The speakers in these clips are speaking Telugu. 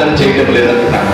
ప్రార్థన చేయటం లేదంటున్నాను.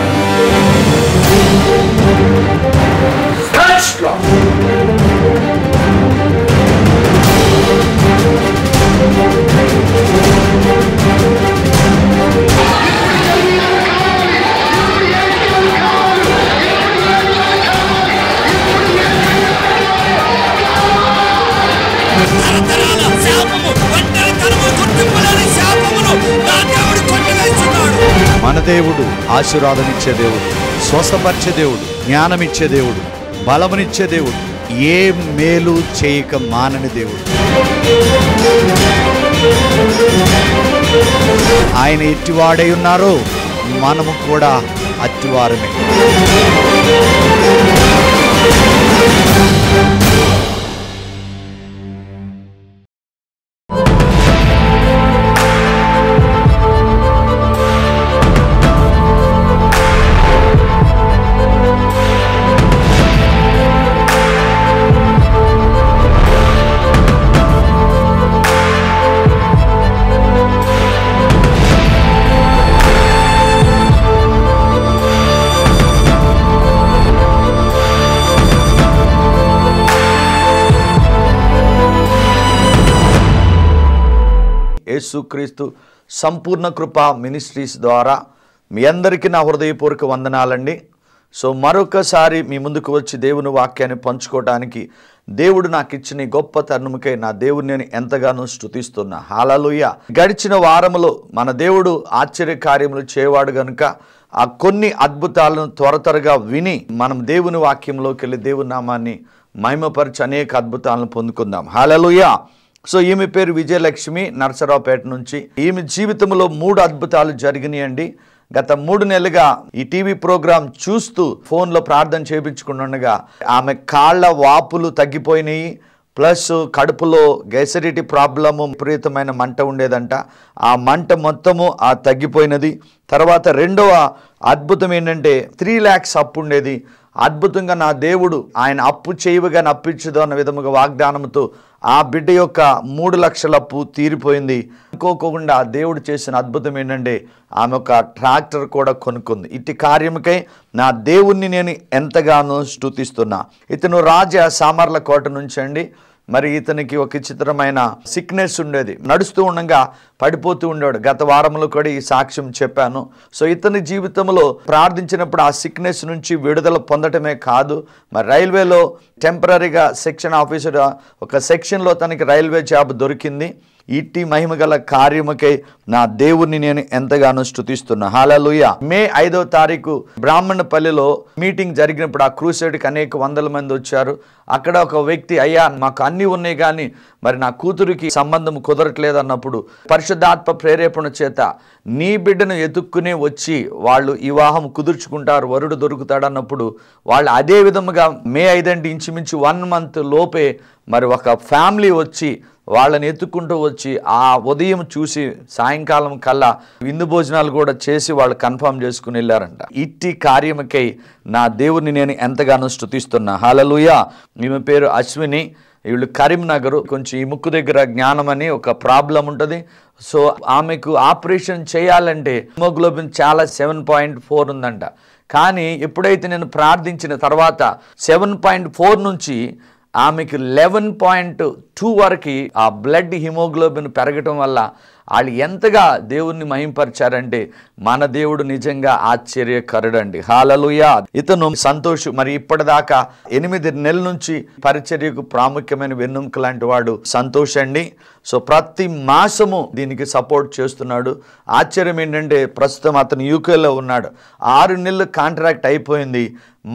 మన దేవుడు ఆశీర్వాదమిచ్చే దేవుడు, స్వస్థపరిచే దేవుడు, జ్ఞానమిచ్చే దేవుడు, బలమునిచ్చే దేవుడు, ఏ మేలు చేయక మానని దేవుడు. ఆయన ఎట్టివాడై ఉన్నారో మనము కూడా అట్టివారమే. యేసుక్రీస్తు సంపూర్ణ కృప మినిస్ట్రీస్ ద్వారా మీ అందరికీ నా హృదయపూర్వక వందనాలండి. సో మరొకసారి మీ ముందుకు వచ్చి దేవుని వాక్యాన్ని పంచుకోవడానికి దేవుడు నాకు ఇచ్చిన గొప్ప తరుణముకై నా దేవుని నేను ఎంతగానో స్తుతిస్తున్నా. హల్లెలూయా. గడిచిన వారములో మన దేవుడు ఆశ్చర్య కార్యములు చేయవాడు గనుక ఆ కొన్ని అద్భుతాలను త్వరగా విని మనం దేవుని వాక్యంలోకి వెళ్ళి దేవుని నామాన్ని మహిమపరిచి అనేక అద్భుతాలను పొందుకుందాం. హల్లెలూయా. సో ఈమె పేరు విజయలక్ష్మి, నర్సరావుపేట నుంచి. ఈమె జీవితంలో 3 అద్భుతాలు జరిగినాయండి. గత 3 నెలలుగా ఈ టీవీ ప్రోగ్రాం చూస్తూ ఫోన్లో ప్రార్థన చేయించుకుంటుండగా ఆమె కాళ్ళ వాపులు తగ్గిపోయినాయి, ప్లస్ కడుపులో గ్యాసిడిటీ ప్రాబ్లము, విపరీతమైన మంట ఉండేదంట. ఆ మంట మొత్తము తగ్గిపోయినది. తర్వాత రెండవ అద్భుతం ఏంటంటే 3 lakhs అప్పు ఉండేది. అద్భుతంగా నా దేవుడు ఆయన అప్పు చేయవుగా అప్పించదు అన్న విధముగా వాగ్దానంతో ఆ బిడ్డ యొక్క 3 లక్షల అప్పు తీరిపోయింది. అనుకోకుండా దేవుడు చేసిన అద్భుతం ఏంటంటే ఆమె ఒక ట్రాక్టర్ కూడా కొనుక్కుంది. ఇట్టి కార్యముకై నా దేవుణ్ణి నేను ఎంతగానో స్తుతిస్తున్నా. ఇతను రాజా సామర్లకోట నుంచి అండి. మరి ఇతనికి ఒక విచిత్రమైన సిక్నెస్ ఉండేది, నడుస్తూ ఉండగా పడిపోతూ ఉండేవాడు. గత వారంలో కూడా ఈ సాక్ష్యం చెప్పాను. సో ఇతని జీవితంలో ప్రార్థించినప్పుడు ఆ సిక్నెస్ నుంచి విడుదల పొందటమే కాదు, మరి రైల్వేలో టెంపరీగా సెక్షన్ ఆఫీసర్ ఒక సెక్షన్లో తనకి రైల్వే జాబ్ దొరికింది. ఇట్టి మహిమగల కార్యముకై నా దేవుణ్ణి నేను ఎంతగానో స్తుతిస్తున్నా. హల్లెలూయా. మే 5వ తారీఖు బ్రాహ్మణపల్లిలో మీటింగ్ జరిగినప్పుడు ఆ క్రూసైడ్కి అనేక వందల మంది వచ్చారు. అక్కడ ఒక వ్యక్తి, అయ్యా మాకు అన్నీ ఉన్నాయి కానీ మరి నా కూతురికి సంబంధం కుదరట్లేదు అన్నప్పుడు పరిశుద్ధాత్మ ప్రేరేపణ చేత నీ బిడ్డను ఎతుక్కునే వచ్చి వాళ్ళు వివాహం కుదుర్చుకుంటారు, వరుడు దొరుకుతాడు అన్నప్పుడు వాళ్ళు అదే విధముగా మే 5 ఇంచుమించు 1 month లోపే మరి ఒక ఫ్యామిలీ వచ్చి వాళ్ళని ఎత్తుక్కుంటూ వచ్చి ఆ ఉదయం చూసి సాయంకాలం కల్లా విందు భోజనాలు కూడా చేసి వాళ్ళు కన్ఫర్మ్ చేసుకుని వెళ్ళారంట. ఇట్టి కార్యముకై నా దేవుని నేను ఎంతగానో స్తుతిస్తున్నా. హల్లెలూయా. ఈమె పేరు అశ్విని. వీళ్ళు కరీంనగర్. కొంచెం ఈ ముక్కు దగ్గర జ్ఞానం అని ఒక ప్రాబ్లం ఉంటుంది. సో ఆమెకు ఆపరేషన్ చేయాలంటే హిమోగ్లోబిన్ చాలా 7.4 ఉందంట. కానీ ఎప్పుడైతే నేను ప్రార్థించిన తర్వాత 7.4 నుంచి ఆమెకు 11.2 వరకు ఆ బ్లడ్ హిమోగ్లోబిన్ పెరగటం వల్ల వాళ్ళు ఎంతగా దేవుణ్ణి మహింపరిచారంటే మన దేవుడు నిజంగా ఆశ్చర్యకరుడండి. హల్లెలూయా. ఇతను సంతోష్ మరి ఇప్పటిదాకా 8 నెలల నుంచి పరిచర్యకు ప్రాముఖ్యమైన వెన్నెముక లాంటి వాడు సంతోష్ అండి. సో ప్రతి మాసము దీనికి సపోర్ట్ చేస్తున్నాడు. ఆశ్చర్యం ఏంటంటే ప్రస్తుతం అతను యూకేలో ఉన్నాడు. 6 నెలలు కాంట్రాక్ట్ అయిపోయింది,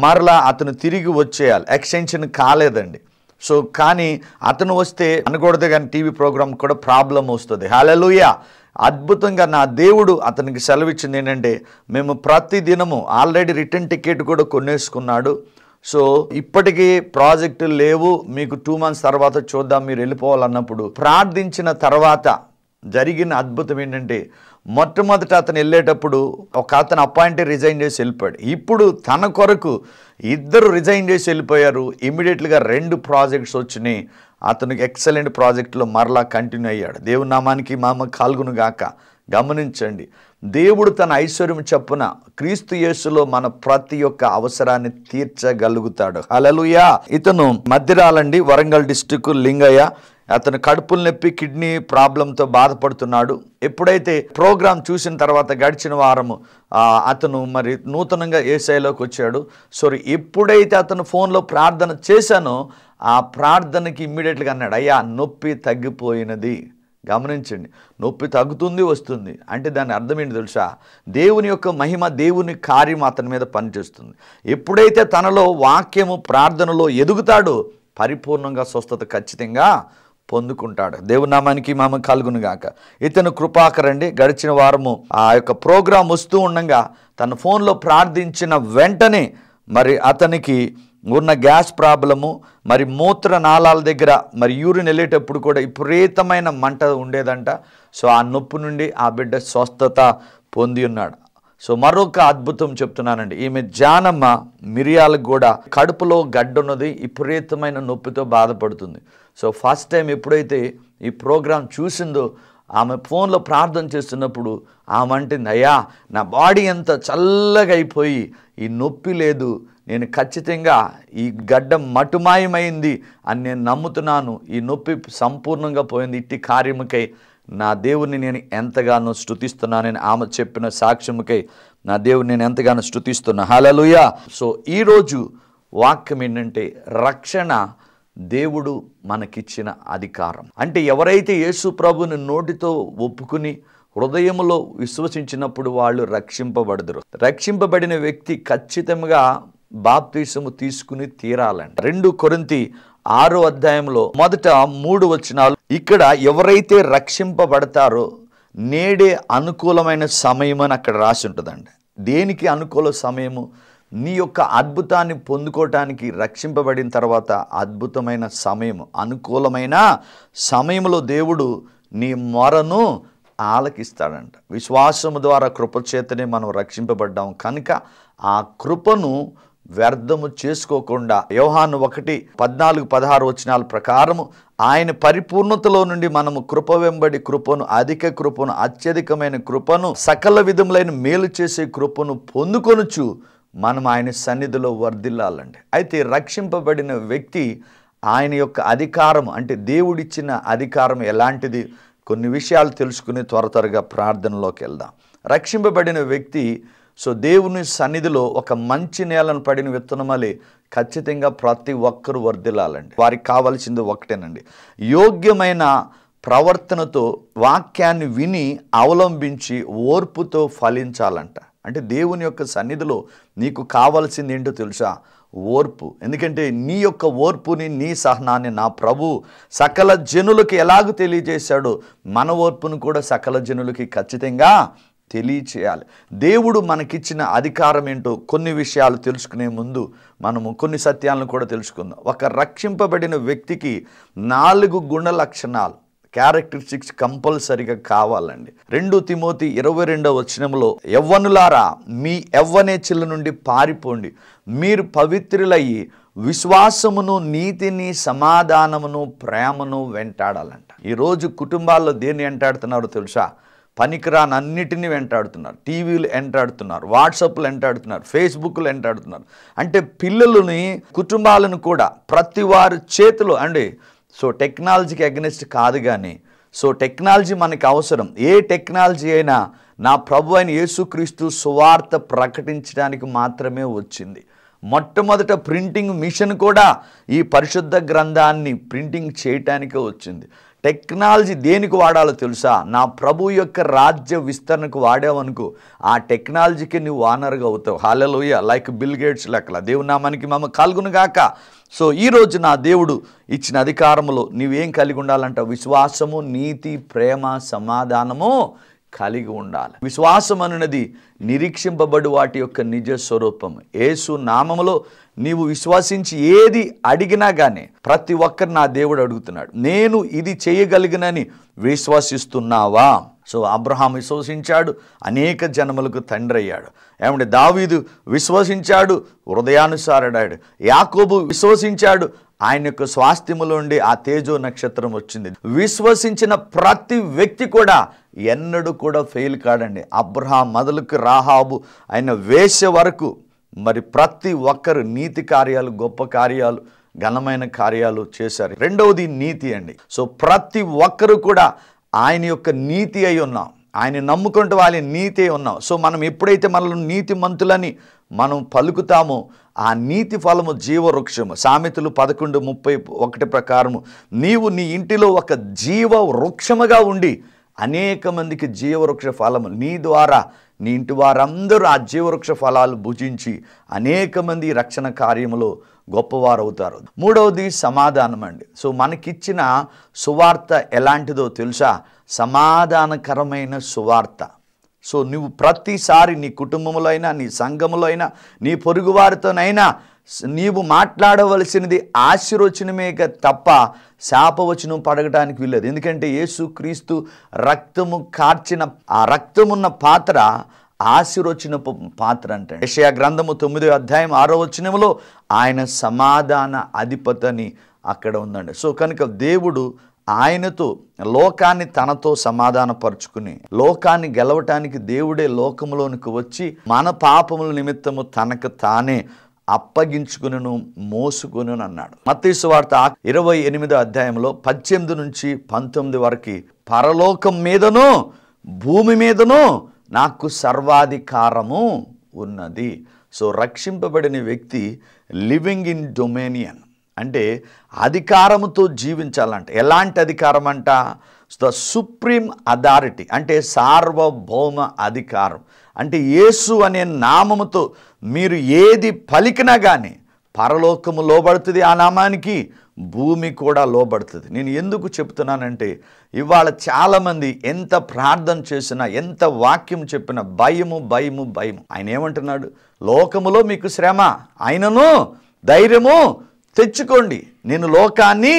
మరలా అతను తిరిగి వచ్చేయాలి, ఎక్స్టెన్షన్ కాలేదండి. సో కానీ అతను వస్తే అనకూడదు కానీ టీవీ ప్రోగ్రామ్ కూడా ప్రాబ్లం వస్తుంది. హల్లెలూయా. అద్భుతంగా నా దేవుడు అతనికి సెలవిచ్చింది ఏంటంటే మేము ప్రతి దినము ఆల్రెడీ రిటర్న్ టికెట్ కూడా కొనేసుకున్నాడు. సో ఇప్పటికీ ప్రాజెక్టులు లేవు, మీకు 2 months తర్వాత చూద్దాం మీరు వెళ్ళిపోవాలన్నప్పుడు ప్రార్థించిన తర్వాత జరిగిన అద్భుతం ఏంటంటే మొట్టమొదట అతను వెళ్ళేటప్పుడు ఒక అతను అపాయింట్ రిజైన్ చేసి వెళ్ళిపోయాడు. ఇప్పుడు తన కొరకు 2 రిజైన్ చేసి వెళ్ళిపోయారు. ఇమీడియట్గా 2 ప్రాజెక్ట్స్ వచ్చినాయి. అతనికి ఎక్సలెంట్ ప్రాజెక్టులో మరలా కంటిన్యూ అయ్యాడు. దేవుని నామానికి మామ కాల్గును గాక. గమనించండి, దేవుడు తన ఐశ్వర్యం చొప్పున క్రీస్తు యేసులో మన ప్రతి ఒక్క అవసరాన్ని తీర్చగలుగుతాడు. హల్లెలూయా. ఇతను మధ్యరాలండి, వరంగల్ డిస్టిక్ లింగయ్య. అతను కడుపులు నొప్పి కిడ్నీ ప్రాబ్లంతో బాధపడుతున్నాడు. ఎప్పుడైతే ప్రోగ్రాం చూసిన తర్వాత గడిచిన వారము అతను మరి నూతనంగా యేసయ్యలోకి వచ్చాడు. సో ఎప్పుడైతే అతను ఫోన్లో ప్రార్థన చేశానో ఆ ప్రార్థనకి ఇమ్మీడియట్గా అన్నాడు, అయ్యా నొప్పి తగ్గిపోయినది. గమనించండి, నొప్పి తగ్గుతుంది వస్తుంది అంటే దాని అర్థం ఏంటి తెలుసా? దేవుని యొక్క మహిమ, దేవుని కార్యం అతని మీద పనిచేస్తుంది. ఎప్పుడైతే తనలో వాక్యము ప్రార్థనలో ఎదుగుతాడో పరిపూర్ణంగా స్వస్థత ఖచ్చితంగా పొందుకుంటాడు. దేవుని నామానికి మహిమ కలుగును గాక. ఇతను కృపాకరండి. గడిచిన వారము ఆ యొక్క ప్రోగ్రాం వస్తూ ఉండగా తన ఫోన్లో ప్రార్థించిన వెంటనే మరి అతనికి ఉన్న గ్యాస్ ప్రాబ్లము, మరి మూత్ర నాళాల దగ్గర మరి యూరిన్ వెళ్ళేటప్పుడు కూడా విపరీతమైన మంట ఉండేదంట. సో ఆ నొప్పి నుండి ఆ బిడ్డ స్వస్థత పొంది ఉన్నాడు. సో మరొక అద్భుతం చెప్తున్నానండి. ఈమె జానమ్మ మిరియాలకు కూడా కడుపులో గడ్డున్నది, విపరీతమైన నొప్పితో బాధపడుతుంది. సో ఫస్ట్ టైం ఎప్పుడైతే ఈ ప్రోగ్రాం చూసిందో ఆమె ఫోన్లో ప్రార్థన చేస్తున్నప్పుడు ఆమె అంటుంది, అయ్యా నా బాడీ ఎంత చల్లగా అయిపోయి ఈ నొప్పి లేదు, నేను ఖచ్చితంగా ఈ గడ్డ మటుమాయమైంది అని నేను నమ్ముతున్నాను, ఈ నొప్పి సంపూర్ణంగా పోయింది, ఇట్టి కార్యముకై నా దేవుని నేను ఎంతగానో స్తుతిస్తున్నానని ఆమె చెప్పిన సాక్ష్యముకై నా దేవుని నేను ఎంతగానో స్తుతిస్తున్నా. హల్లెలూయా. సో ఈరోజు వాక్యం ఏంటంటే రక్షణ దేవుడు మనకిచ్చిన అధికారం. అంటే ఎవరైతే యేసు ప్రభుని నోటితో ఒప్పుకుని హృదయంలో విశ్వసించినప్పుడు వాళ్ళు రక్షింపబడదురు. రక్షింపబడిన వ్యక్తి ఖచ్చితంగా బాప్తిసము తీసుకుని తీరాలంట. 2 కొరింథీ 6వ అధ్యాయంలో మొదట 3 వచనాలు, ఇక్కడ ఎవరైతే రక్షింపబడతారో నేడే అనుకూలమైన సమయం అని అక్కడ రాసి ఉంటుందండి. దేనికి అనుకూల సమయము? నీ యొక్క అద్భుతాన్ని పొందుకోవటానికి రక్షింపబడిన తర్వాత అద్భుతమైన సమయము, అనుకూలమైన సమయంలో దేవుడు నీ మొరను ఆలకిస్తాడంట. విశ్వాసము ద్వారా కృపచేతనే మనం రక్షింపబడ్డాం కనుక ఆ కృపను వ్యర్థము చేసుకోకుండా యోహాను 1:14-16 వచనాల ప్రకారము ఆయన పరిపూర్ణతలో నుండి మనము కృప వెంబడి కృపను, అధిక కృపను, అత్యధికమైన కృపను, సకల విధములైన మేలు చేసే కృపను పొందుకొనుచు మనం ఆయన సన్నిధిలో వర్ధిల్లాలండి. అయితే రక్షింపబడిన వ్యక్తి ఆయన యొక్క అధికారం అంటే దేవుడిచ్చిన అధికారం ఎలాంటిది, కొన్ని విషయాలు తెలుసుకుని త్వరగా ప్రార్థనలోకి వెళ్దాం. రక్షింపబడిన వ్యక్తి సో దేవుని సన్నిధిలో ఒక మంచి నేలను పడిన విత్తనమలే ఖచ్చితంగా ప్రతి ఒక్కరూ వర్ధిల్లాలండి. వారికి కావాల్సింది ఒకటేనండి, యోగ్యమైన ప్రవర్తనతో వాక్యాన్ని విని అవలంబించి ఓర్పుతో ఫలించాలంట. అంటే దేవుని యొక్క సన్నిధిలో నీకు కావాల్సింది ఏంటో తెలుసా? ఓర్పు. ఎందుకంటే నీ యొక్క ఓర్పుని, నీ సహనాన్ని నా ప్రభు సకల జనులకి ఎలాగూ తెలియజేశాడో మన ఓర్పును కూడా సకల జనులకి ఖచ్చితంగా తెలియచేయాలి. దేవుడు మనకిచ్చిన అధికారం ఏంటో కొన్ని విషయాలు తెలుసుకునే ముందు మనము కొన్ని సత్యాలను కూడా తెలుసుకుందాం. ఒక రక్షింపబడిన వ్యక్తికి 4 గుణ లక్షణాలు, క్యారెక్టరిస్టిక్స్ కంపల్సరీగా కావాలండి. 2 తిమోతి 22వ వచనంలో, యవ్వనులారా మీ యవ్వనేచ్ఛల నుండి పారిపోండి, మీరు పవిత్రులయ్యి విశ్వాసమును, నీతిని, సమాధానమును, ప్రేమను వెంటాడాలంట. ఈరోజు కుటుంబాల్లో దేన్ని వెంటాడుతున్నారో తెలుసా? పనికిరాని అన్నిటినీ వెంటాడుతున్నారు. టీవీలు వెంటాడుతున్నారు, వాట్సాప్లు వెంటాడుతున్నారు, ఫేస్బుక్లు వెంటాడుతున్నారు. అంటే పిల్లలని, కుటుంబాలను కూడా ప్రతి వారి చేతిలో అండి. సో టెక్నాలజీకి అగెనిస్ట్ కాదు కానీ సో టెక్నాలజీ మనకి అవసరం. ఏ టెక్నాలజీ అయినా నా ప్రభు అయిన యేసుక్రీస్తు సువార్త ప్రకటించడానికి మాత్రమే వచ్చింది. మొట్టమొదట ప్రింటింగ్ మిషన్ కూడా ఈ పరిశుద్ధ గ్రంథాన్ని ప్రింటింగ్ చేయటానికే వచ్చింది. టెక్నాలజీ దేనికి వాడాలో తెలుసా? నా ప్రభు యొక్క రాజ్య విస్తరణకు వాడావనుకో ఆ టెక్నాలజీకి నువ్వు ఓనర్గా అవుతావు. హల్లెలూయా. లైక్ బిల్ గేట్స్ లెక్కల. దేవుని నామానికి మమ్మ కలుగును గాక. సో ఈరోజు నా దేవుడు ఇచ్చిన అధికారంలో నీవేం కలిగి ఉండాలంట? విశ్వాసము, నీతి, ప్రేమ, సమాధానము కలిగి ఉండాలి. విశ్వాసం అనేది నిరీక్షింపబడు వాటి యొక్క నిజ స్వరూపం. యేసు నామములో నీవు విశ్వసించి ఏది అడిగినా కానీ ప్రతి ఒక్కరు నా దేవుడు అడుగుతున్నాడు, నేను ఇది చేయగలిగినని విశ్వసిస్తున్నావా? సో అబ్రహాం విశ్వసించాడు, అనేక జనములకు తండ్రి అయ్యాడు. ఏమంటే దావీదు విశ్వసించాడు, హృదయానుసారుడాడు. యాకోబు విశ్వసించాడు, ఆయన యొక్క స్వాస్థ్యములో ఉండి ఆ తేజో నక్షత్రం వచ్చింది. విశ్వసించిన ప్రతి వ్యక్తి కూడా ఎన్నడూ కూడా ఫెయిల్ కాడండి. అబ్రహాం మొదలుకు రాహాబు ఆయన వేసే వరకు మరి ప్రతి ఒక్కరు నీతి కార్యాలు, గొప్ప కార్యాలు, ఘనమైన కార్యాలు చేశారు. రెండవది నీతి అండి. సో ప్రతి ఒక్కరు కూడా ఆయన యొక్క నీతి అయి ఉన్నాం, ఆయన నమ్ముకుంటూ వాళ్ళ నీతి అయి ఉన్నాం. సో మనం ఎప్పుడైతే మనల్ని నీతిమంతులని మనం పలుకుతామో ఆ నీతి ఫలము జీవవృక్షము. సామెతలు 11:31 ప్రకారము నీవు నీ ఇంటిలో ఒక జీవ వృక్షముగా ఉండి అనేక మందికి జీవవృక్ష ఫలము నీ ద్వారా నీ ఇంటి వారందరూ ఆ జీవవృక్ష ఫలాలు భుజించి అనేక మంది రక్షణ కార్యములో గొప్పవారు అవుతారు. మూడవది సమాధానం అండి. సో మనకిచ్చిన సువార్త ఎలాంటిదో తెలుసా? సమాధానకరమైన సువార్త. సో నువ్వు ప్రతిసారి నీ కుటుంబంలో అయినా, నీ సంఘములో అయినా, నీ పొరుగువారితోనైనా నీవు మాట్లాడవలసినది ఆశీర్వచనమే తప్ప శాపవచనం పడగటానికి వీల్లేదు. ఎందుకంటే యేసుక్రీస్తు రక్తము కార్చిన ఆ రక్తమున్న పాత్ర ఆశీర్వచనపు పాత్ర అంటే. యెషయా గ్రంథము 9వ అధ్యాయం 6వ వచనములో ఆయన సమాధాన అధిపతి అని అక్కడ ఉందండి. సో కనుక దేవుడు ఆయనతో లోకాన్ని తనతో సమాధానపరుచుకుని లోకాన్ని గెలవటానికి దేవుడే లోకములోనికి వచ్చి మన పాపముల నిమిత్తము తనకు తానే అప్పగించుకును మోసుకును అన్నాడు. మత్తయి సువార్త 28వ అధ్యాయంలో 18 నుంచి 19 వరకు పరలోకం మీదను భూమి మీదను నాకు సర్వాధికారము ఉన్నది. సో రక్షింపబడిన వ్యక్తి లివింగ్ ఇన్ డొమినియన్ అంటే అధికారముతో జీవించాలంటే ఎలాంటి అధికారం అంట? ద సుప్రీం అథారిటీ అంటే సార్వభౌమ అధికారం. అంటే యేసు అనే నామముతో మీరు ఏది పలికినా కానీ పరలోకము లోబడుతుంది ఆ నామానికి, భూమి కూడా లోబడుతుంది. నేను ఎందుకు చెప్తున్నానంటే ఇవాళ చాలామంది ఎంత ప్రార్థన చేసినా, ఎంత వాక్యం చెప్పినా భయము భయము భయము. ఆయన ఏమంటున్నాడు? లోకములో మీకు శ్రమ, ఆయనను ధైర్యము తెచ్చుకోండి, నేను లోకాన్ని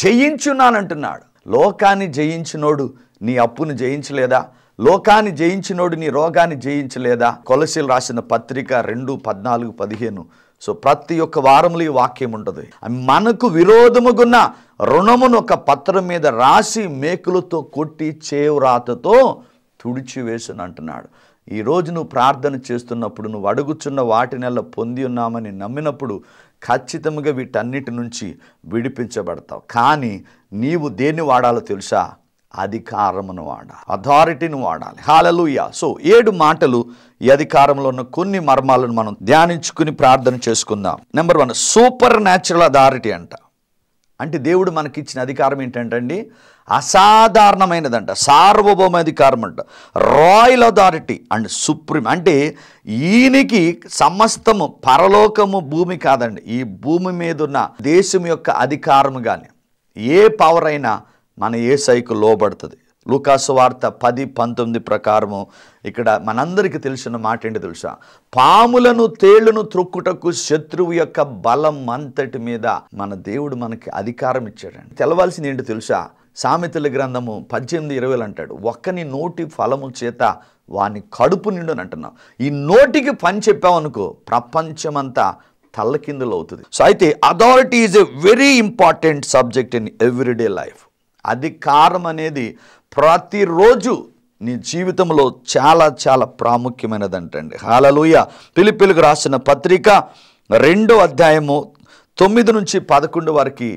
జయించున్నానంటున్నాడు. లోకాన్ని జయించినోడు నీ అప్పును జయించలేదా? లోకాన్ని జయించినోడు నీ రోగాన్ని జయించలేదా? కొలసీలు రాసిన పత్రిక 2:14-15. సో ప్రతి ఒక్క వారంలో ఈ వాక్యం ఉంటుంది. మనకు విరోధముగున్న రుణమును ఒక పత్రం మీద రాసి మేకులతో కొట్టి చేవ్రాతతో తుడిచివేసును అంటున్నాడు. ఈరోజు నువ్వు ప్రార్థన చేస్తున్నప్పుడు నువ్వు అడుగుచున్న వాటినెల్లా పొంది ఉన్నామని నమ్మినప్పుడు ఖచ్చితంగా వీటన్నిటి నుంచి విడిపించబడతావు. కానీ నీవు దేన్ని వాడాలో తెలుసా? అధికారమును వాడాలి, అథారిటీని వాడాలి. హల్లెలూయా. సో 7 మాటలు ఈ అధికారంలో ఉన్న కొన్ని మర్మాలను మనం ధ్యానించుకుని ప్రార్థన చేసుకుందాం. నెంబర్ 1 సూపర్ న్యాచురల్ అథారిటీ అంట. అంటే దేవుడు మనకిచ్చిన అధికారం ఏంటంటే అసాధారణమైనదంట, సార్వభౌమ అధికారం అంట, రాయల్ అథారిటీ అండ్ సుప్రీం. అంటే ఈయనకి సమస్తము పరలోకము భూమి కాదండి, ఈ భూమి మీద ఉన్న దేశం యొక్క అధికారము కానీ ఏ పవర్ అయినా మన యేసయ్యకు లోబడుతుంది. లూకాసు వార్త 10:19 ప్రకారము ఇక్కడ మనందరికీ తెలిసిన మాట ఏంటి తెలుసా? పాములను తేళ్లను త్రొక్కుటకు శత్రువు యొక్క బలం అంతటి మీద మన దేవుడు మనకి అధికారం ఇచ్చాడండి. తెలవాల్సింది ఏంటి తెలుసా? సామెతల గ్రంథము 18:20 అంటాడు, ఒక్కని నోటి ఫలము చేత వాని కడుపు నిండుని అంటున్నాం. ఈ నోటికి పని చెప్పామనుకో ప్రపంచమంతా తల్లకిందులు అవుతుంది. సో అయితే authority is a very important subject in everyday life. అధికారం అనేది ప్రతిరోజు నీ జీవితంలో చాలా చాలా ప్రాముఖ్యమైనదంటండి. హల్లెలూయా. ఫిలిప్పీయులకు రాసిన పత్రిక 2వ అధ్యాయము 9 నుంచి 11 వరకు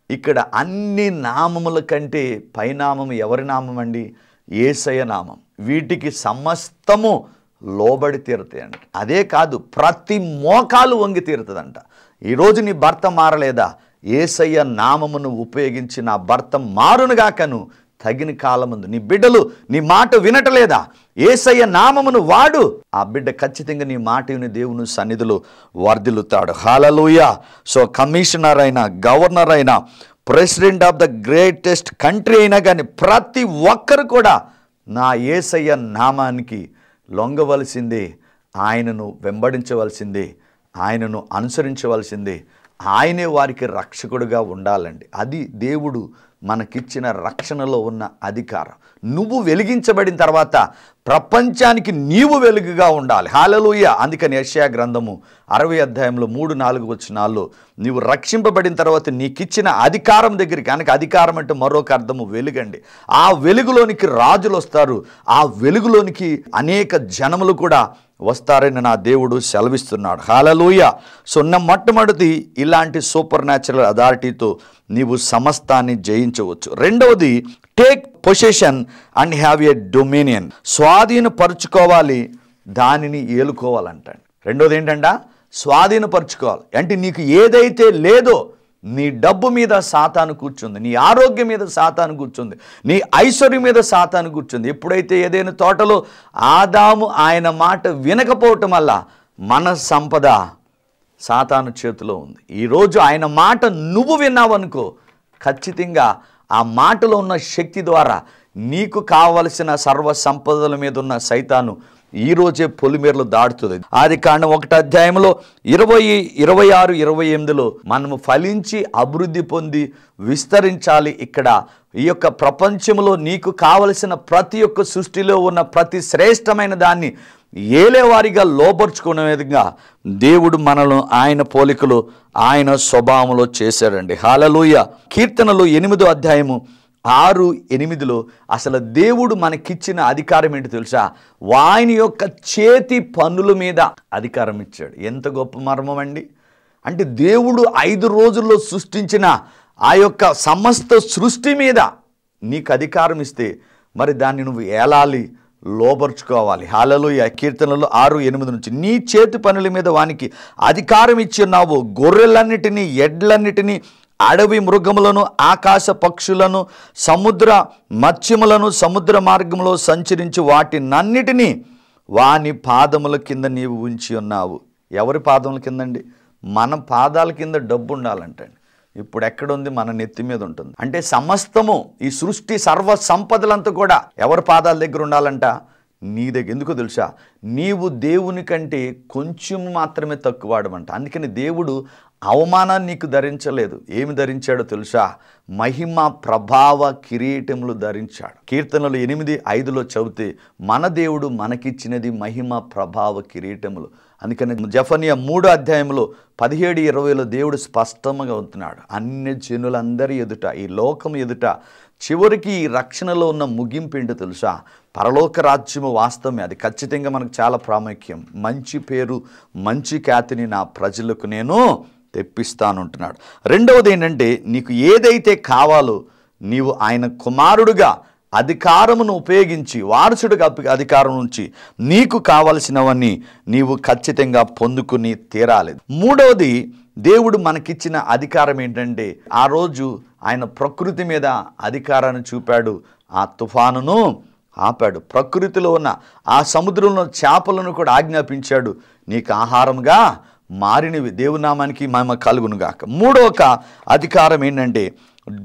ఇక్కడ అన్ని నామముల కంటే పైనామము ఎవరి నామం అండి? యేసయ్య నామం. వీటికి సమస్తము లోబడి తీరుతాయండి. అదే కాదు, ప్రతి మోకాలు వంగి తీరుతుందంట. ఈరోజు నీ భర్త మారలేదా? యేసయ్య నామమును ఉపయోగించి నా భర్త మారునుగాకను తగిన కాలముందు. నీ బిడ్డలు నీ మాట వినటలేదా? యేసయ్య నామమును వాడు, ఆ బిడ్డ ఖచ్చితంగా నీ మాట విని దేవుని సన్నిధిలో వర్ధిల్లుతాడు. హల్లెలూయా. సో కమిషనర్ అయినా, గవర్నర్ అయినా, president of the greatest country అయినా కానీ ప్రతి ఒక్కరు కూడా నా యేసయ్య నామానికి లొంగవలసిందే, ఆయనను వెంబడించవలసిందే, ఆయనను అనుసరించవలసిందే, ఆయనే వారికి రక్షకుడుగా ఉండాలండి. అది దేవుడు మనకిచ్చిన రక్షణలో ఉన్న అధికారం. నువ్వు వెలిగించబడిన తర్వాత ప్రపంచానికి నీవు వెలుగుగా ఉండాలి. హల్లెలూయా. అందుకని యెషయా గ్రంథము 60 అధ్యాయంలో 3-4 వచనాల్లో నీవు రక్షింపబడిన తర్వాత నీకిచ్చిన అధికారం దగ్గరికి, కనుక అధికారం అంటే మరొక అర్థము వెలుగండి. ఆ వెలుగులోనికి రాజులు వస్తారు, ఆ వెలుగులోనికి అనేక జనములు కూడా వస్తారని నా దేవుడు సెలవిస్తున్నాడు. హల్లెలూయా. సో మొట్టమొదటి ఇలాంటి సూపర్ న్యాచురల్ అథారిటీతో నీవు సమస్తాన్ని జయించవచ్చు. రెండవది, take possession and have a dominion. స్వాధీనపరుచుకోవాలి, దానిని ఏలుకోవాలంటాడు. రెండోది ఏంటంట? స్వాధీనపరుచుకోవాలి. అంటే నీకు ఏదైతే లేదో, నీ డబ్బు మీద సాతాను కూర్చుంది, నీ ఆరోగ్యం మీద సాతాను కూర్చుంది, నీ ఐశ్వర్యం మీద సాతాను కూర్చుంది. ఎప్పుడైతే ఏదైనా తోటలో ఆదాము ఆయన మాట వినకపోవటం వల్ల మన సంపద సాతాను చేతిలో ఉంది. ఈరోజు ఆయన మాట నువ్వు విన్నావనుకో, ఖచ్చితంగా ఆ మాటలో ఉన్న శక్తి ద్వారా నీకు కావలసిన సర్వ సంపదల మీద ఉన్న సైతాను ఈరోజే పొలిమేరలు దాడుతుంది. ఆదికాండం 1 అధ్యాయంలో 20, 26, 28లో మనము ఫలించి అభివృద్ధి పొంది విస్తరించాలి. ఇక్కడ ఈ యొక్క ప్రపంచంలో నీకు కావలసిన ప్రతి ఒక్క సృష్టిలో ఉన్న ప్రతి శ్రేష్టమైన దాన్ని ఏలేవారిగా లోపరుచుకునే విధంగా దేవుడు మనను ఆయన పోలికలు, ఆయన స్వభావంలో చేశాడండి. హల్లెలూయా. కీర్తనలు 8వ అధ్యాయము 6, 8లో అసలు దేవుడు మనకిచ్చిన అధికారం ఏంటి తెలుసా? ఆయన యొక్క చేతి పనుల మీద అధికారం ఇచ్చాడు. ఎంత గొప్ప మర్మం అండి. అంటే దేవుడు 5 రోజుల్లో సృష్టించిన ఆ యొక్క సమస్త సృష్టి మీద నీకు అధికారం ఇస్తే మరి దాన్ని నువ్వు ఏలాలి, లోబర్చుకోవాలి. హల్లెలూయా. కీర్తనలు 6, 8 నుంచి నీ చేతి పనుల మీద వానికి అధికారం ఇచ్చి ఉన్నావు. గొర్రెలన్నిటినీ, ఎడ్లన్నిటినీ, అడవి మృగములను, ఆకాశ పక్షులను, సముద్ర మత్స్యములను, సముద్ర మార్గంలో సంచరించి వాటినన్నిటినీ వాని పాదముల కింద నీవు ఉంచి ఉన్నావు. ఎవరి పాదముల కిందండి? మన పాదాల కింద డబ్బు ఉండాలంటండి. ఇప్పుడు ఎక్కడుంది? మన నెత్తి మీద ఉంటుంది. అంటే సమస్తము, ఈ సృష్టి సర్వ సంపదలంతా కూడా ఎవరి పాదాల దగ్గర ఉండాలంట? నీ దగ్గర. ఎందుకో తెలుసా? నీవు దేవుని కంటే కొంచెం మాత్రమే తక్కువాడమంట. అందుకని దేవుడు అవమానాన్ని నీకు ధరించలేదు. ఏమి ధరించాడో తెలుసా? మహిమ ప్రభావ కిరీటములు ధరించాడు. కీర్తనలు 8:5లో చదివితే మన దేవుడు మనకిచ్చినది మహిమ ప్రభావ కిరీటములు. అందుకని జెఫన్యా 3వ అధ్యాయంలో 17, 20లో దేవుడు స్పష్టంగా ఉంటున్నాడు. అన్ని జనులందరి ఎదుట, ఈ లోకం ఎదుట చివరికి ఈ రక్షణలో ఉన్న ముగింపు ఏంటో తెలుసా? పరలోక రాజ్యము వాస్తవమే, అది ఖచ్చితంగా మనకు చాలా ప్రాముఖ్యం. మంచి పేరు, మంచి ఖ్యాతిని నా ప్రజలకు నేను తెప్పిస్తానంటున్నాడు. రెండవది ఏంటంటే, నీకు ఏదైతే కావాలో నీవు ఆయన కుమారుడుగా అధికారమును ఉపయోగించి, వారసుడిగా అధికారం నుంచి నీకు కావలసినవన్నీ నీవు ఖచ్చితంగా పొందుకుని తీరాలి. మూడవది, దేవుడు మనకిచ్చిన అధికారం ఏంటంటే, ఆ రోజు ఆయన ప్రకృతి మీద అధికారాన్ని చూపాడు. ఆ తుఫానును ఆపాడు. ప్రకృతిలో ఉన్న ఆ సముద్రంలో చేపలను కూడా ఆజ్ఞాపించాడు, నీకు ఆహారంగా మారినవి. దేవునామానికి మహిమ కలుగునుగాక. మూడవ అధికారం ఏంటంటే,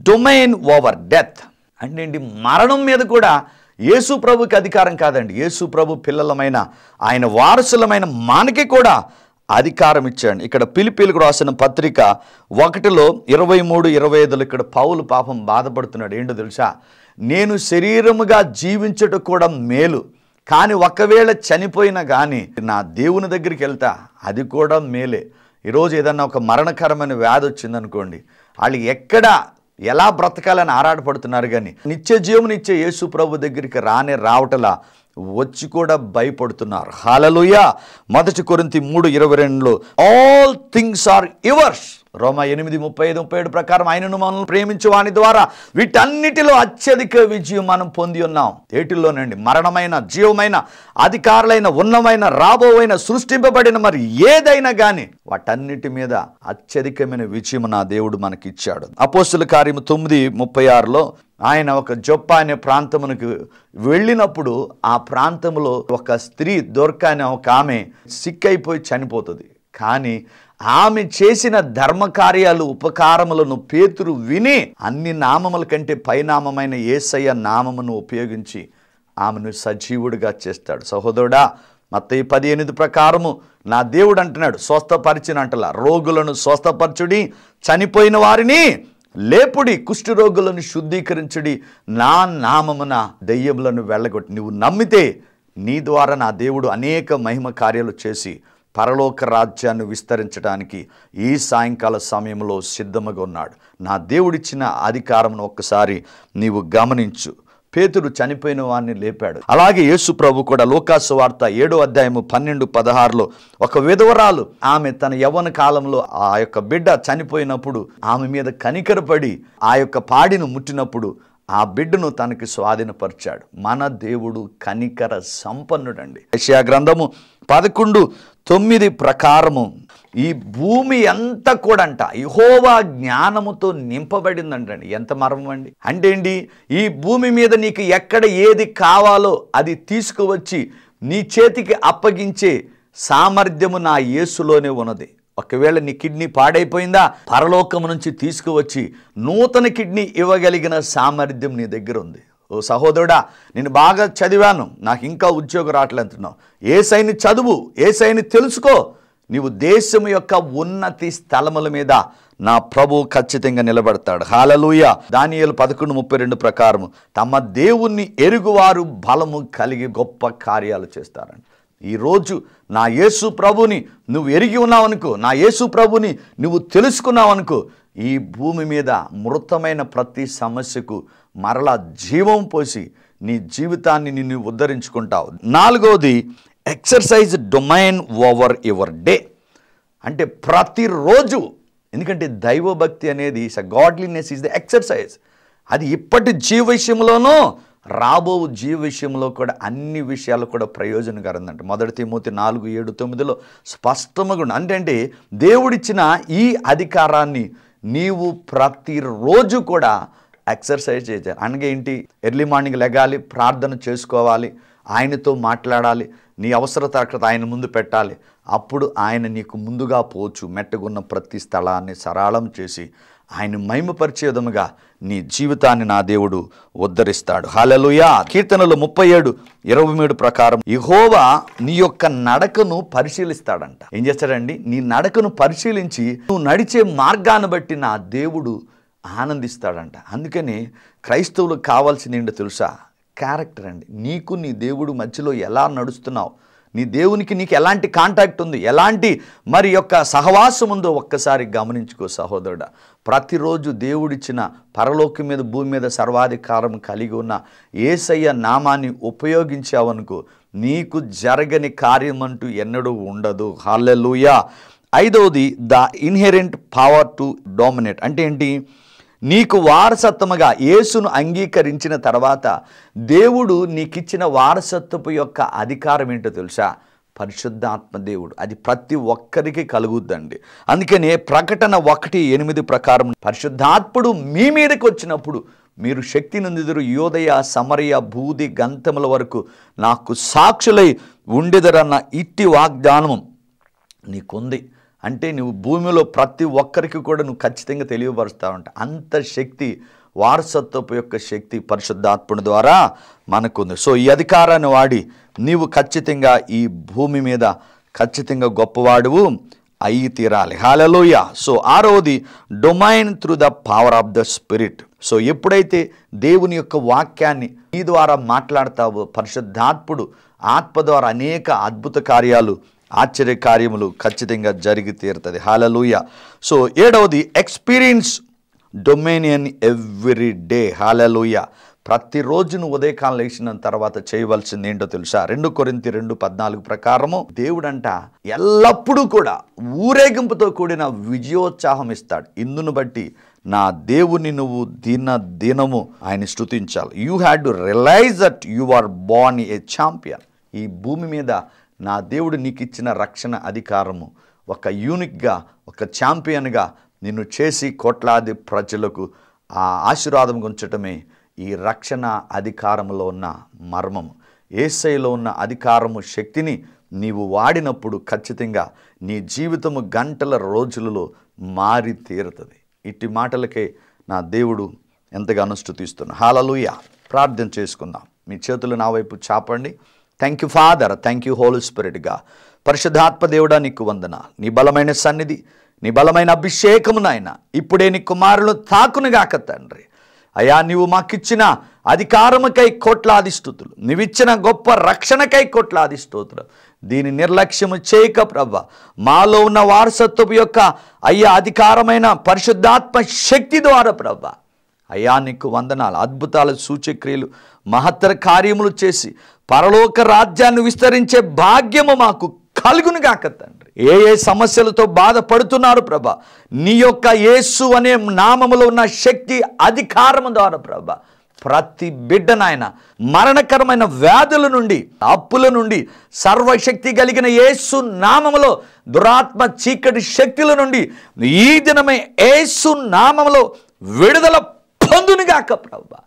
డొమైన్ ఓవర్ డెత్. అంటే ఏంటి? మరణం మీద కూడా యేసు ప్రభుకి అధికారం కాదండి, యేసు ప్రభు పిల్లలమైన ఆయన వారసులమైన మనకి కూడా అధికారం ఇచ్చాడు. ఇక్కడ ఫిలిప్పీలకు రాసిన పత్రిక 1లో 23, 25లో ఇక్కడ పౌలు పాపం బాధపడుతున్నాడు. ఏంటో తెలుసా? నేను శరీరముగా జీవించుట కూడా మేలు, కానీ ఒకవేళ చనిపోయినా కానీ నా దేవుని దగ్గరికి వెళ్తా, అది కూడా మేలే. ఈరోజు ఏదన్నా ఒక మరణకరమైన వ్యాధి వచ్చిందనుకోండి, వాళ్ళు ఎలా బ్రతకాలని ఆరాటపడుతున్నారు, కానీ నిత్య జీవమునిచ్చే యేసు ప్రభు దగ్గరికి రావటలా వచ్చి కూడా భయపడుతున్నారు. హల్లెలూయా. 1 కొరింథీ 3:22లో ఆల్ థింగ్స్ ఆర్ యువర్స్. రోమా 8:35-37 ప్రకారం ఆయనను మనల్ని ప్రేమించు వాని ద్వారా వీటన్నిటిలో అత్యధిక విజయం మనం పొంది ఉన్నాం. ఏటిల్లోనండి? మరణమైన, జీవమైన, అధికారులైన, ఉన్నమైన, రాబోవైన, సృష్టింపబడిన మరి ఏదైనా కానీ వాటన్నిటి మీద అత్యధికమైన విజయం నా దేవుడు మనకిచ్చాడు. అపోస్తుల కార్యము 9:36లో ఆయన ఒక జొప్ప అనే ప్రాంతమునకు వెళ్ళినప్పుడు ఆ ప్రాంతంలో ఒక స్త్రీ దొర్క అనే ఒక ఆమె సిక్కైపోయి చనిపోతుంది. కానీ ఆమె చేసిన ధర్మకార్యాలు, ఉపకారములను పేతురు విని అన్ని నామముల కంటే పైనామమైన యేసయ్య నామమును ఉపయోగించి ఆమెను సజీవుడిగా చేస్తాడు. సహోదరుడా, మత్తయి 10:8 ప్రకారము నా దేవుడు అంటున్నాడు, స్వస్థపరిచిన అంటలా, రోగులను స్వస్థపరచుడి, చనిపోయిన వారిని లేపుడి, కుష్ఠ రోగులను శుద్ధీకరించుడి, నా నామమున దెయ్యములను వెళ్ళగొట్టి. నువ్వు నమ్మితే నీ ద్వారా నా దేవుడు అనేక మహిమ కార్యాలు చేసి పరలోక రాజ్యాన్ని విస్తరించడానికి ఈ సాయంకాల సమయంలో సిద్ధముగా ఉన్నాడు. నా దేవుడిచ్చిన అధికారమును ఒక్కసారి నీవు గమనించు. పేతురు చనిపోయిన వారిని లేపాడు. అలాగే యేసు ప్రభు కూడా లోకాసు వార్త 7వ అధ్యాయము 12-16లో ఒక విధవరాలు, ఆమె తన యవ్వన కాలంలో ఆ యొక్క బిడ్డ చనిపోయినప్పుడు ఆమె మీద కనికరపడి ఆ యొక్క పాడిని ముట్టినప్పుడు ఆ బిడ్డను తనకి స్వాధీనపరిచాడు. మన దేవుడు కనికర సంపన్నుడండి. యెషయా గ్రంథము 11:9 ప్రకారము ఈ భూమి అంతా కూడా అంట యెహోవా జ్ఞానముతో నింపబడిందంటండి. ఎంత మర్మం అండి. అంటే ఏంటి? ఈ భూమి మీద నీకు ఎక్కడ ఏది కావాలో అది తీసుకువచ్చి నీ చేతికి అప్పగించే సామర్థ్యము నా యేసులోనే ఉన్నది. ఒకవేళ నీ కిడ్నీ పాడైపోయిందా, పరలోకము నుంచి తీసుకువచ్చి నూతన కిడ్నీ ఇవ్వగలిగిన సామర్థ్యం నీ దగ్గర ఉంది. ఓ సహోదరుడా, నేను బాగా చదివాను, నాకు ఇంకా ఉద్యోగం రావట్లేదు అంటున్నావు. యేసయ్యని చదువు, యేసయ్యని తెలుసుకో. నీవు దేశం యొక్క ఉన్నతి స్థలముల మీద నా ప్రభువు ఖచ్చితంగా నిలబడతాడు. హల్లెలూయా. దానియేలు 11:32 ప్రకారము తమ దేవుణ్ణి ఎరుగువారు బలము కలిగి గొప్ప కార్యాలు చేస్తారండి. ఈరోజు నా యేసు ప్రభుని నువ్వు ఎరిగి ఉన్నావనుకో, నా యేసు ప్రభుని నువ్వు తెలుసుకున్నావనుకో, ఈ భూమి మీద మృతమైన ప్రతి సమస్యకు మరలా జీవం పోసి నీ జీవితాన్ని నిన్ను ఉద్ధరించుకుంటావు. 4వది exercise domain over your day. అంటే ప్రతిరోజు, ఎందుకంటే దైవభక్తి అనేది గాడ్లీనెస్ ఈజ్ ద ఎక్సర్సైజ్. అది ఇప్పటి జీవ విషయంలోనూ రాబో జీవ విషయంలో కూడా అన్ని విషయాలు కూడా ప్రయోజనకరందంట. 1 తిమోతి 4:7-9లో స్పష్టంగా ఉంది. అంటే దేవుడిచ్చిన ఈ అధికారాన్ని నీవు ప్రతిరోజు కూడా ఎక్సర్సైజ్ చేయాలి. అనగా ఏంటి? ఎర్లీ మార్నింగ్ లెగాలి, ప్రార్థన చేసుకోవాలి, ఆయనతో మాట్లాడాలి, నీ అవసరత అక్కడ ఆయన ముందు పెట్టాలి. అప్పుడు ఆయన నీకు ముందుగా పోచు మెట్టగున్న ప్రతి స్థలాన్ని సరళం చేసి ఆయన మహిమపరిచే విధముగా నీ జీవితాన్ని నా దేవుడు ఉద్ధరిస్తాడు. హల్లెలూయా. కీర్తనలు 37:23 ప్రకారం యెహోవా నీ యొక్క నడకను పరిశీలిస్తాడంట. ఏం చేస్తాడండి? నీ నడకను పరిశీలించి నువ్వు నడిచే మార్గాన్ని బట్టి నా దేవుడు ఆనందిస్తాడంట. అందుకని క్రైస్తవులకు కావాల్సింది ఏంటో తెలుసా? క్యారెక్టర్ అండి. నీకు నీ దేవుడు మధ్యలో ఎలా నడుస్తున్నావు, నీ దేవునికి నీకు ఎలాంటి కాంటాక్ట్ ఉంది, ఎలాంటి మరి యొక్క సహవాసం ఉందో ఒక్కసారి గమనించుకో సహోదరుడా. ప్రతిరోజు దేవుడిచ్చిన పరలోకం మీద భూమి మీద సర్వాధికారం కలిగి ఉన్న యేసయ్య నామాన్ని ఉపయోగించావనుకో, నీకు జరగని కార్యం అంటూ ఎన్నడూ ఉండదు. హల్లెలూయా. 5వది the inherent power to dominate. అంటే ఏంటి? నీకు వారసత్వముగా యేసును అంగీకరించిన తర్వాత దేవుడు నీకిచ్చిన వారసత్వపు యొక్క అధికారం ఏంటో తెలుసా? పరిశుద్ధాత్మ దేవుడు. అది ప్రతి ఒక్కరికి కలుగుద్దండి. అందుకనే ప్రకటన 1:8 ప్రకారం పరిశుద్ధాత్ముడు మీ మీదకి వచ్చినప్పుడు మీరు శక్తి నొందుదురు, యోదయ సమరయ భూది గంతముల వరకు నాకు సాక్షులై ఉండెదరన్న ఇట్టి వాగ్దానం నీకుంది. అంటే నువ్వు భూమిలో ప్రతి ఒక్కరికి కూడా నువ్వు ఖచ్చితంగా తెలియపరుస్తావంట. అంత శక్తి, వారసత్వపు యొక్క శక్తి పరిశుద్ధాత్ముడి ద్వారా మనకుంది. సో ఈ అధికారాన్ని వాడి నీవు ఖచ్చితంగా ఈ భూమి మీద ఖచ్చితంగా గొప్పవాడువు అయి తీరాలి. హల్లెలూయా. సో 6వది domain through the power of the spirit. So ఎప్పుడైతే దేవుని యొక్క వాక్యాన్ని నీ ద్వారా మాట్లాడతావో పరిశుద్ధాత్ముడు ఆత్మ ద్వారా అనేక అద్భుత కార్యాలు, ఆశ్చర్య కార్యములు ఖచ్చితంగా జరిగి తీరుతుంది. హల్లెలూయా. సో 7వది experience dominion every day. Hallelujah. ప్రతిరోజు నువ్వు ఉదయకాలం లేచిన తర్వాత చేయవలసింది ఏంటో తెలుసా? 2 కొరింథీ 2:14 ప్రకారము దేవుడంట ఎల్లప్పుడూ కూడా ఊరేగింపుతో కూడిన విజయోత్సాహం ఇస్తాడు. ఇందును బట్టి నా దేవుని నువ్వు దినము ఆయన స్తుతించాలి. You had to realize that you are born a champion. ఈ భూమి మీద నా దేవుడు నీకు ఇచ్చిన రక్షణ అధికారము ఒక యూనిక్గా, ఒక ఛాంపియన్గా నిన్ను చేసి కోట్లాది ప్రజలకు ఆ ఆశీర్వాదం ఉంచటమే ఈ రక్షణ అధికారంలో ఉన్న మర్మము. యేసయ్యలో ఉన్న అధికారము శక్తిని నీవు వాడినప్పుడు ఖచ్చితంగా నీ జీవితము గంటల రోజులలో మారి తీరుతుంది. ఇట్టి మాటలకే నా దేవుడు ఎంతగానో స్తుతిస్తున్నాను. హల్లెలూయా. ప్రార్థన చేసుకుందాం. మీ చేతులు నా వైపు చాపండి. Thank you father, thank you holy స్పిరిట్గా. పరిశుద్ధాత్మ దేవుడా నీకు వందనాలు. నీ బలమైన సన్నిధి, నీ బలమైన అభిషేకము నాయన ఇప్పుడే నీ కుమారులు తాకునుగాక తండ్రి. అయ్యా, నీవు మాకిచ్చిన అధికారముకై కోట్లాది స్తుతులు, నీవిచ్చిన గొప్ప రక్షణకై కోట్లాది స్తుతులు. దీని నిర్లక్ష్యము చేయక ప్రభా, మాలో ఉన్న వారసత్వపు యొక్క అయ్యా అధికారమైన పరిశుద్ధాత్మ శక్తి ద్వారా ప్రభా, అయ్యా నీకు వందనాలు. అద్భుతాలు, సూచక్రియలు, మహత్తర కార్యములు చేసి పరలోక రాజ్యాన్ని విస్తరించే భాగ్యము మాకు కలుగునుగాక తండ్రి. ఏ ఏ సమస్యలతో బాధపడుతున్నారు ప్రభా, నీ యొక్క యేసు అనే నామములో ఉన్న శక్తి అధికారము ద్వారా ప్రభా, ప్రతి బిడ్డ నాయన మరణకరమైన వ్యాధుల నుండి, అప్పుల నుండి, సర్వశక్తి కలిగిన యేసు నామములో దురాత్మ చీకటి శక్తుల నుండి ఈ దినమే యేసు నామములో విడుదల పొందునుగాక ప్రభా.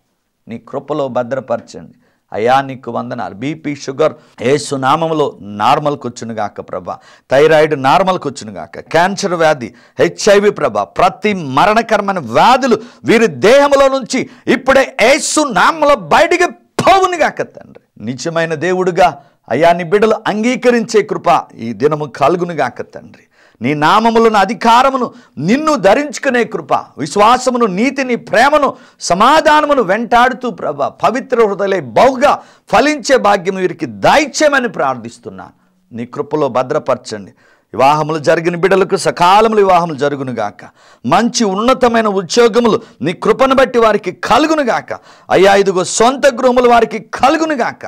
నీ కృపలో భద్రపరచండి అయ్యా, నీకు వందనాలు. బీపీ, షుగర్ యేసు నామములో నార్మల్కి వచ్చునుగాక ప్రభా. థైరాయిడ్ నార్మల్కి వచ్చునుగాక. క్యాన్సర్ వ్యాధి, HIV ప్రభా, ప్రతి మరణకరమైన వ్యాధులు వీరి దేహంలో నుంచి ఇప్పుడే యేసు నామములో బయటికి పోవునుగాక తండ్రి. నిజమైన దేవుడుగా అయ్యా నీ బిడ్డలు అంగీకరించే కృప ఈ దినము కలుగునుగాక తండ్రి. నీ నామములను, అధికారమును, నిన్ను ధరించుకునే కృప, విశ్వాసమును, నీతిని, ప్రేమను, సమాధానమును వెంటాడుతూ ప్రభా పవిత్ర హృదయలే బహుగా ఫలించే భాగ్యం వీరికి దయచేయమని ప్రార్థిస్తున్నాను. నీ కృపలో భద్రపరచండి. వివాహములు జరిగిన బిడ్డలకు సకాలములు వివాహములు జరుగునుగాక. మంచి ఉన్నతమైన ఉద్యోగములు నీ కృపను బట్టి వారికి కలుగునుగాక. అయ్యా, ఇదిగో సొంత గృహములు వారికి కలుగునుగాక.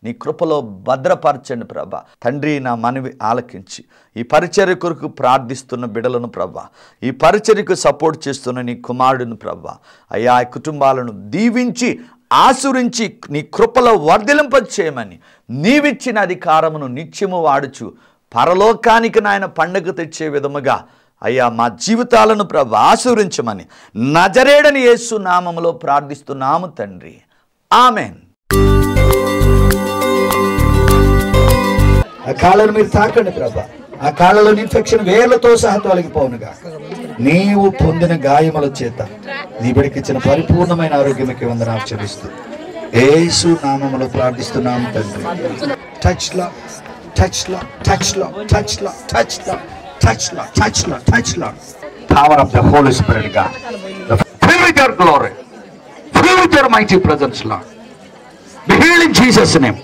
నీ కృపలో భద్రపరచండి ప్రభా. తండ్రి, నా మనవి ఆలకించి ఈ పరిచర్య కొరకు ప్రార్థిస్తున్న బిడ్డలను ప్రభా, ఈ పరిచర్యకు సపోర్ట్ చేస్తున్న నీ కుమారుడిని ప్రభా, అయ్యా కుటుంబాలను దీవించి ఆశీర్వదించి నీ కృపలో వర్ధిలింపచేయమని నీవిచ్చిన అధికారమును నిత్యము వాడుచు పరలోకానికి నాయన పండుగ తెచ్చే విధముగా అయ్యా మా జీవితాలను ప్రభా ఆశీర్వదించమని నజరేయుడైన యేసు నామములో ప్రార్థిస్తున్నాము తండ్రి. ఆమెన్. ఆ కాళ్ళను మీరు తాకండి ప్రభా. ఆ కాళ్ళలో ఇన్ఫెక్షన్ వేర్లతో సహా తొలగిపోనుగా. నీవు పొందిన గాయముల చేత నీ బిడ్డకిచ్చిన పరిపూర్ణమైన ఆరోగ్యముకి వందనాలు చెల్లిస్తూ యేసు నామములో ప్రార్థిస్తున్నాము తండ్రి. Touch law, touch law, touch law, touch law, touch law, touch law, touch law, touch law. Power of the Holy Spirit God. Fill with your glory. Fill with your mighty presence, Lord. Be healed in Jesus' name.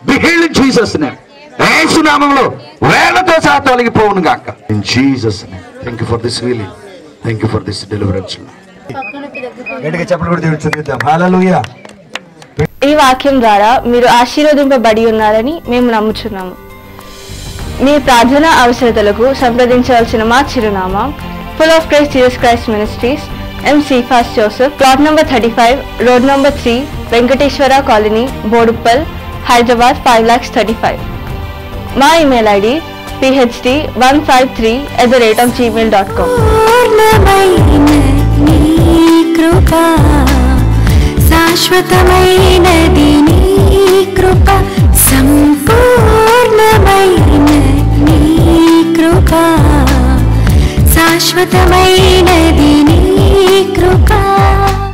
Be healed in Jesus' name. యేసు నామములో వేలతో సహా తొలగిపోవును గాక. In Jesus' name. Thank you for this healing. Thank you for this deliverance. గట్టిగా చప్పట్లు కొట్టి దేవుని స్తుతిద్దాం. హల్లెలూయా. ఈ వాక్యం ద్వారా మీరు ఆశీర్వదింపబడి ఉన్నారని మేము నమ్ముచున్నాము. మీ ప్రార్థన అవసరతలకు సంప్రదించవలసిన మా చిరునామా full of Christ Jesus Christ ministries, MC fast Joseph, plot number 35, road number 3, Venkateswara colony, Boduppal, Hyderabad 5,35,000. మా ఇమెయిల్ ID phd153@gmail.com. శాశ్వతమైనది నీ కృప, సంపూర్ణమైన నీ కృప, శాశ్వతమైనది నీ కృప.